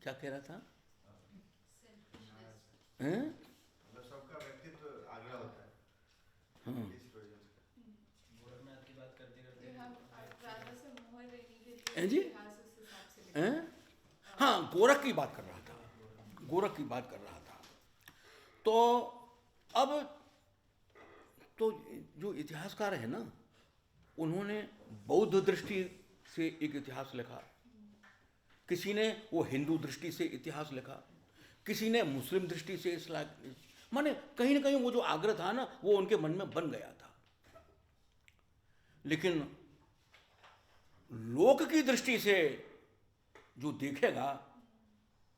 क्या कह रहा था? मतलब सबका व्यक्तित्व आगे होता है। हाँ इस वजह से गोरखनाथ की बात करते करते जी, हाँ गोरख की बात कर रहा था, गोरख की बात कर रहा था। तो अब तो जो इतिहासकार है ना, उन्होंने बौद्ध दृष्टि से एक इतिहास लिखा, किसी ने वो हिंदू दृष्टि से इतिहास लिखा, किसी ने मुस्लिम दृष्टि से इस्लाम, माने कहीं ना कहीं वो जो आग्रह था ना वो उनके मन में बन गया था। लेकिन लोक की दृष्टि से जो देखेगा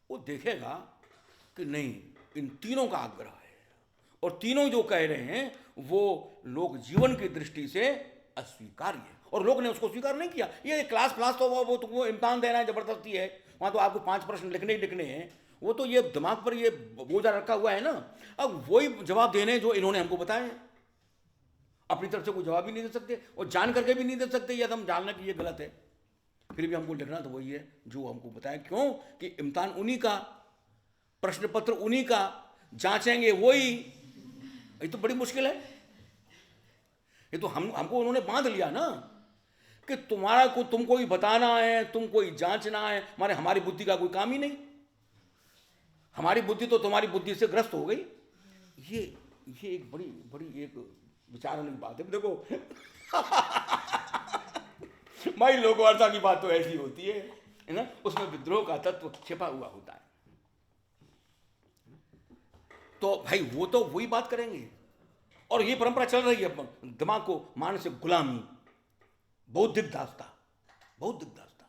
वो देखेगा कि नहीं, इन तीनों का आग्रह है और तीनों जो कह रहे हैं वो लोक जीवन की दृष्टि से अस्वीकार्य है, और लोग ने उसको स्वीकार नहीं किया। ये क्लास तो वो इम्तहान देना है, जबरदस्ती है, वहाँ तो आपको 5 प्रश्न लिखने ही लिखने हैं, वो तो ये दिमाग पर ये बोझा रखा हुआ है ना। अब वही जवाब देने जो इन्होंने हमको बताए हैं, अपनी तरफ से कोई जवाब ही नहीं दे सकते और जान करके भी नहीं दे सकते, या हम जानना कि ये गलत है, फिर भी हमको लिखना तो वही है जो हमको बताया। क्यों कि इम्तहान उन्हीं का, प्रश्न पत्र उन्हीं का, जांचेंगे वही। ये तो बड़ी मुश्किल है। ये तो हमको उन्होंने बांध लिया ना कि तुम्हारा को तुमको ही बताना है, तुमको ही जांचना है, माने हमारी बुद्धि का कोई काम ही नहीं, हमारी बुद्धि तो तुम्हारी बुद्धि से ग्रस्त हो गई। ये एक बड़ी बड़ी एक विचारने की बात है। देखो भाई लोकवार्ता की बात तो ऐसी होती है ना, उसमें विद्रोह का तत्व छिपा हुआ होता है। तो भाई वो तो वही बात करेंगे, और ये परंपरा चल रही है, दिमाग को मानसिक गुलामी, बौद्धिक दास्ता, बौद्धिक दास्ता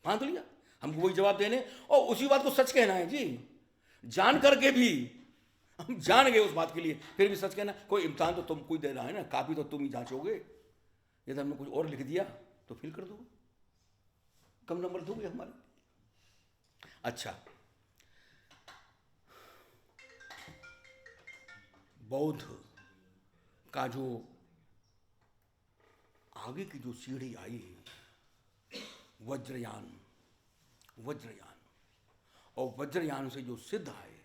बांध लिया, हमको वही जवाब देने और उसी बात को सच कहना है जी। जान करके भी हम जान गए उस बात के लिए, फिर भी सच कहना। कोई इम्तिहान तो तुम कोई दे रहा है ना, कापी तो तुम ही जांचोगे, यदि हमने कुछ और लिख दिया तो फेल कर दोगे, कम नंबर दोगे हमारे। अच्छा, बौद्ध का जो आगे की जो सीढ़ी आई है, वज्रयान, और वज्रयान से जो सिद्ध आए,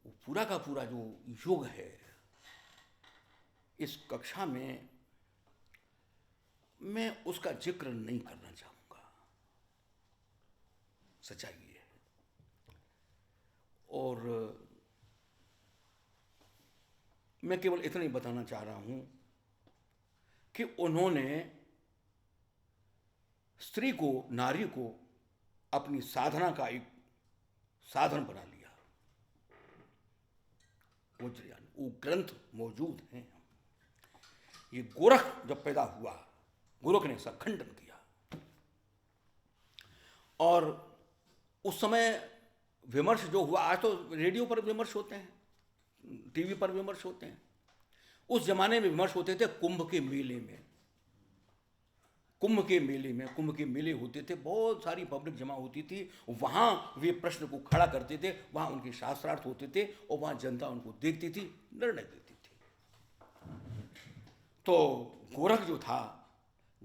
वो पूरा का पूरा जो युग है, इस कक्षा में मैं उसका जिक्र नहीं करना चाहूंगा, सच्चाई ये है। और मैं केवल इतना ही बताना चाह रहा हूं कि उन्होंने स्त्री को, नारी को अपनी साधना का एक साधन बना लिया। वज्रयान, वो ग्रंथ मौजूद हैं। ये गोरख जब पैदा हुआ, गोरख ने इसका खंडन किया, और उस समय विमर्श जो हुआ, आज तो रेडियो पर विमर्श होते हैं, टीवी पर विमर्श होते हैं, उस जमाने में विमर्श होते थे कुंभ के मेले में। कुंभ के मेले होते थे, बहुत सारी पब्लिक जमा होती थी, वहाँ वे प्रश्न को खड़ा करते थे, वहाँ उनके शास्त्रार्थ होते थे और वहाँ जनता उनको देखती थी, निर्णय देती थी। तो गोरख जो था,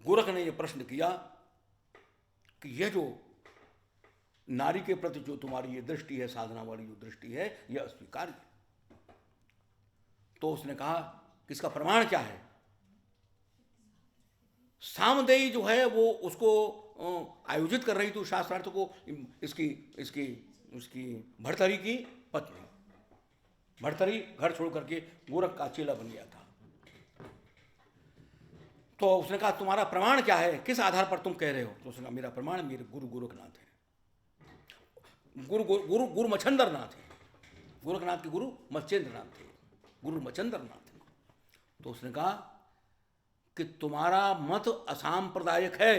गोरख ने यह प्रश्न किया कि यह जो नारी के प्रति जो तुम्हारी ये दृष्टि है, साधना वाली जो दृष्टि है, यह अस्वीकार्य है। तो उसने कहा कि इसका प्रमाण क्या है? सामदेई जो है वो उसको आयोजित कर रही थी शास्त्रार्थ को, इसकी भर्तरी की पत्नी। भर्तरी घर छोड़ करके गोरख का चेला बन गया था। तो उसने कहा तुम्हारा प्रमाण क्या है, किस आधार पर तुम कह रहे हो? तो उसने कहा मेरा प्रमाण मेरे गुरु गोरखनाथ है, गुरु मच्छंद्र नाथ है, गोरखनाथ के गुरु मच्छेंद्र नाथ थे, गुरु मच्छंद्र नाथ। तो उसने कहा कि तुम्हारा मत असांप्रदायिक है,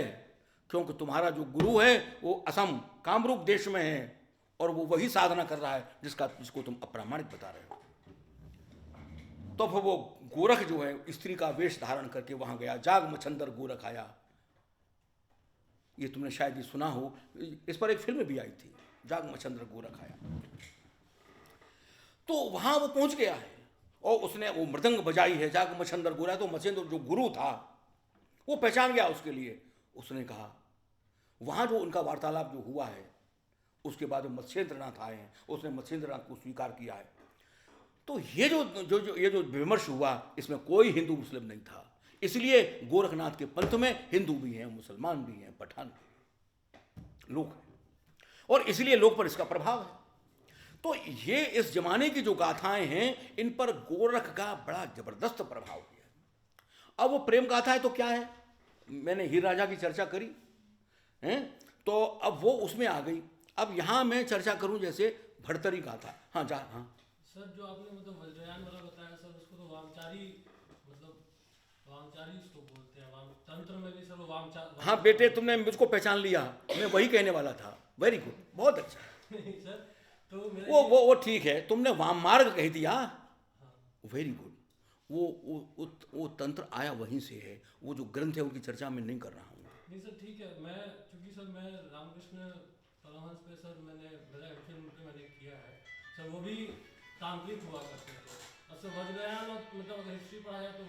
क्योंकि तुम्हारा जो गुरु है वो असम कामरूप देश में है और वो वही साधना कर रहा है जिसको तुम अप्रामाणिक बता रहे हो। तो फिर वो गोरख जो है स्त्री का वेश धारण करके वहां गया, जाग मच्छंदर गोरख आया। ये तुमने शायद ये सुना हो, इस पर एक फिल्म भी आई थी, जाग मच्छंदर गोरख आया। तो वहां वो पहुंच गया है और उसने वो मृदंग बजाई है, जाग मच्छंदर गोरख। तो मच्छंदर जो गुरु था वो पहचान गया उसके लिए। उसने कहा वहाँ जो उनका वार्तालाप जो हुआ है, उसके बाद मत्स्येंद्रनाथ आए हैं, उसने मत्स्येंद्रनाथ को स्वीकार किया है। तो ये जो विमर्श हुआ, इसमें कोई हिंदू मुस्लिम नहीं था। इसलिए गोरखनाथ के पंथ में हिंदू भी हैं, मुसलमान भी हैं, पठान भी लोग हैं, और इसलिए लोग पर इसका प्रभाव है। तो ये इस जमाने की जो गाथाएं हैं, इन पर गोरख का बड़ा जबरदस्त प्रभाव किया। अब वो प्रेम गाथा है तो क्या है, मैंने हीर राजा की चर्चा करी हैं, तो अब वो उसमें आ गई। अब यहाँ मैं चर्चा करूं जैसे भड़तरी गाथा। हाँ सर, जो आपने मतलब वज्रयान वाला बताया सर, उसको तो वामचारी मतलब वामचारी उसको बोलते हैं, वाम तंत्र में भी सर वो हाँ बेटे, तुमने मुझको पहचान लिया, मैं वही कहने वाला था। वेरी गुड, बहुत अच्छा। नहीं सर, तो मेरा वो ठीक है, तुमने वाम मार्ग कह दिया, वेरी गुड। वो तंत्र आया वहीं से है। वो जो ग्रंथ है उनकी चर्चा में नहीं कर रहा हूँ। नहीं सर, ठीक है। मैं चूंकि सर मैं रामकृष्ण परमहंस पे सर मैंने मेरा फिल्म पे मैंने किया है सर, वो भी तांत्रिक हुआ करते थे। अब सर वज्रयान और मतलब अगर हिस्ट्री पढ़ा जाए तो